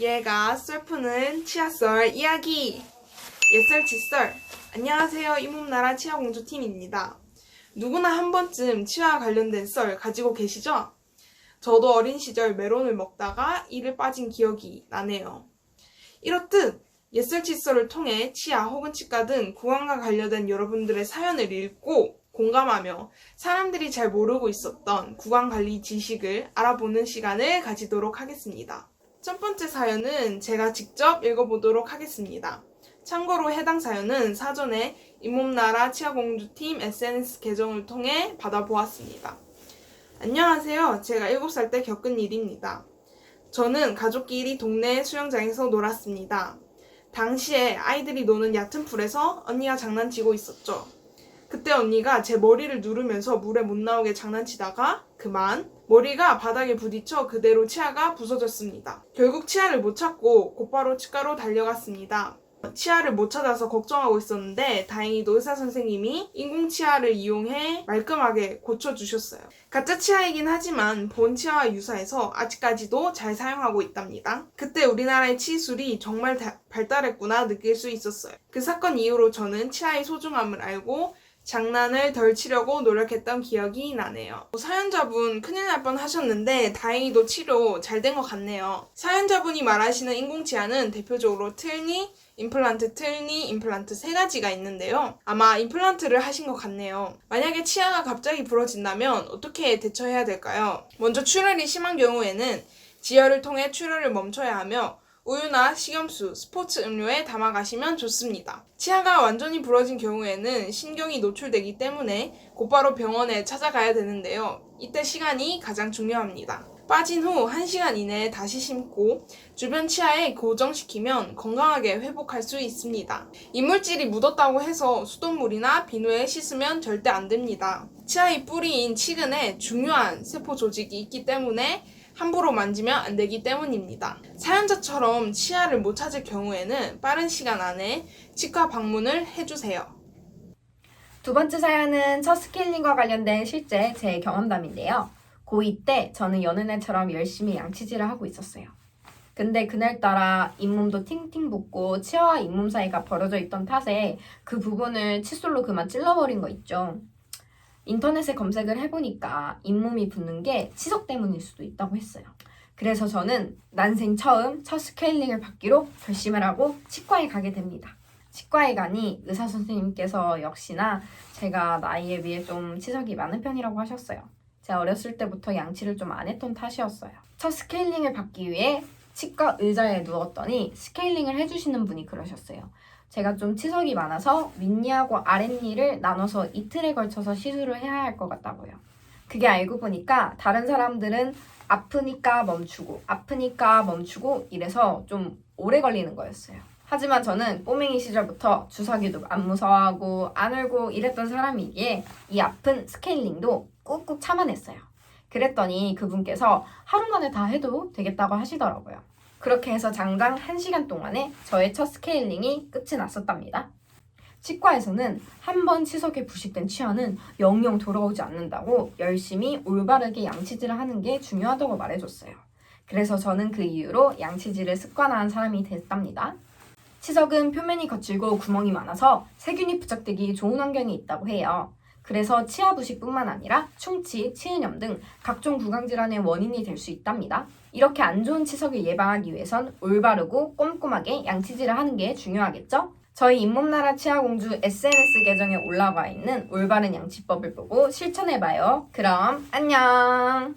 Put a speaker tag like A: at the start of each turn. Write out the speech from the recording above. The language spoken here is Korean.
A: 얘가 썰 푸는 치아썰 이야기! 옛썰 짓썰! 안녕하세요. 이몸나라 치아공주팀입니다. 누구나 한 번쯤 치아와 관련된 썰 가지고 계시죠? 저도 어린 시절 메론을 먹다가 이를 빠진 기억이 나네요. 이렇듯 옛썰 짓썰을 통해 치아 혹은 치과 등 구강과 관련된 여러분들의 사연을 읽고 공감하며 사람들이 잘 모르고 있었던 구강관리 지식을 알아보는 시간을 가지도록 하겠습니다. 첫 번째 사연은 제가 직접 읽어보도록 하겠습니다. 참고로 해당 사연은 사전에 잇몸나라 치아공주팀 SNS 계정을 통해 받아보았습니다. 안녕하세요. 제가 7살 때 겪은 일입니다. 저는 가족끼리 동네 수영장에서 놀았습니다. 당시에 아이들이 노는 얕은 풀에서 언니가 장난치고 있었죠. 그때 언니가 제 머리를 누르면서 물에 못 나오게 장난치다가 그만 머리가 바닥에 부딪혀 그대로 치아가 부서졌습니다. 결국 치아를 못 찾고 곧바로 치과로 달려갔습니다. 치아를 못 찾아서 걱정하고 있었는데 다행히도 의사 선생님이 인공치아를 이용해 말끔하게 고쳐주셨어요. 가짜 치아이긴 하지만 본 치아와 유사해서 아직까지도 잘 사용하고 있답니다. 그때 우리나라의 치술이 정말 발달했구나 느낄 수 있었어요. 그 사건 이후로 저는 치아의 소중함을 알고 장난을 덜 치려고 노력했던 기억이 나네요. 사연자분 큰일 날 뻔 하셨는데 다행히도 치료 잘 된 것 같네요. 사연자분이 말하시는 인공치아는 대표적으로 틀니, 임플란트 세 가지가 있는데요. 아마 임플란트를 하신 것 같네요. 만약에 치아가 갑자기 부러진다면 어떻게 대처해야 될까요? 먼저 출혈이 심한 경우에는 지혈을 통해 출혈을 멈춰야 하며 우유나 식염수, 스포츠 음료에 담아 가시면 좋습니다. 치아가 완전히 부러진 경우에는 신경이 노출되기 때문에 곧바로 병원에 찾아가야 되는데요. 이때 시간이 가장 중요합니다. 빠진 후 1시간 이내에 다시 심고 주변 치아에 고정시키면 건강하게 회복할 수 있습니다. 이물질이 묻었다고 해서 수돗물이나 비누에 씻으면 절대 안 됩니다. 치아의 뿌리인 치근에 중요한 세포 조직이 있기 때문에 함부로 만지면 안 되기 때문입니다. 사연자처럼 치아를 못 찾을 경우에는 빠른 시간 안에 치과 방문을 해주세요.
B: 두 번째 사연은 첫 스케일링과 관련된 실제 제 경험담인데요. 고2 때 저는 여느 날처럼 열심히 양치질을 하고 있었어요. 근데 그날따라 잇몸도 팅팅 붓고 치아와 잇몸 사이가 벌어져 있던 탓에 그 부분을 칫솔로 그만 찔러버린 거 있죠. 인터넷에 검색을 해보니까 잇몸이 붓는 게 치석 때문일 수도 있다고 했어요. 그래서 저는 난생 처음 첫 스케일링을 받기로 결심을 하고 치과에 가게 됩니다. 치과에 가니 의사 선생님께서 역시나 제가 나이에 비해 좀 치석이 많은 편이라고 하셨어요. 제가 어렸을 때부터 양치를 좀 안 했던 탓이었어요. 첫 스케일링을 받기 위해 치과 의자에 누웠더니 스케일링을 해주시는 분이 그러셨어요. 제가 좀 치석이 많아서 윗니하고 아랫니를 나눠서 이틀에 걸쳐서 시술을 해야 할 것 같다고요. 그게 알고 보니까 다른 사람들은 아프니까 멈추고 이래서 좀 오래 걸리는 거였어요. 하지만 저는 꼬맹이 시절부터 주사기도 안 무서워하고 안 울고 이랬던 사람이기에 이 아픈 스케일링도 꾹꾹 참아냈어요. 그랬더니 그분께서 하루 만에 다 해도 되겠다고 하시더라고요. 그렇게 해서 장장 1시간 동안에 저의 첫 스케일링이 끝이 났었답니다. 치과에서는 한 번 치석에 부식된 치아는 영영 돌아오지 않는다고 열심히 올바르게 양치질을 하는 게 중요하다고 말해줬어요. 그래서 저는 그 이후로 양치질을 습관화한 사람이 됐답니다. 치석은 표면이 거칠고 구멍이 많아서 세균이 부착되기 좋은 환경이 있다고 해요. 그래서 치아 부식뿐만 아니라 충치, 치은염 등 각종 구강질환의 원인이 될 수 있답니다. 이렇게 안 좋은 치석을 예방하기 위해선 올바르고 꼼꼼하게 양치질을 하는 게 중요하겠죠? 저희 잇몸나라 치아공주 SNS 계정에 올라와 있는 올바른 양치법을 보고 실천해봐요. 그럼 안녕!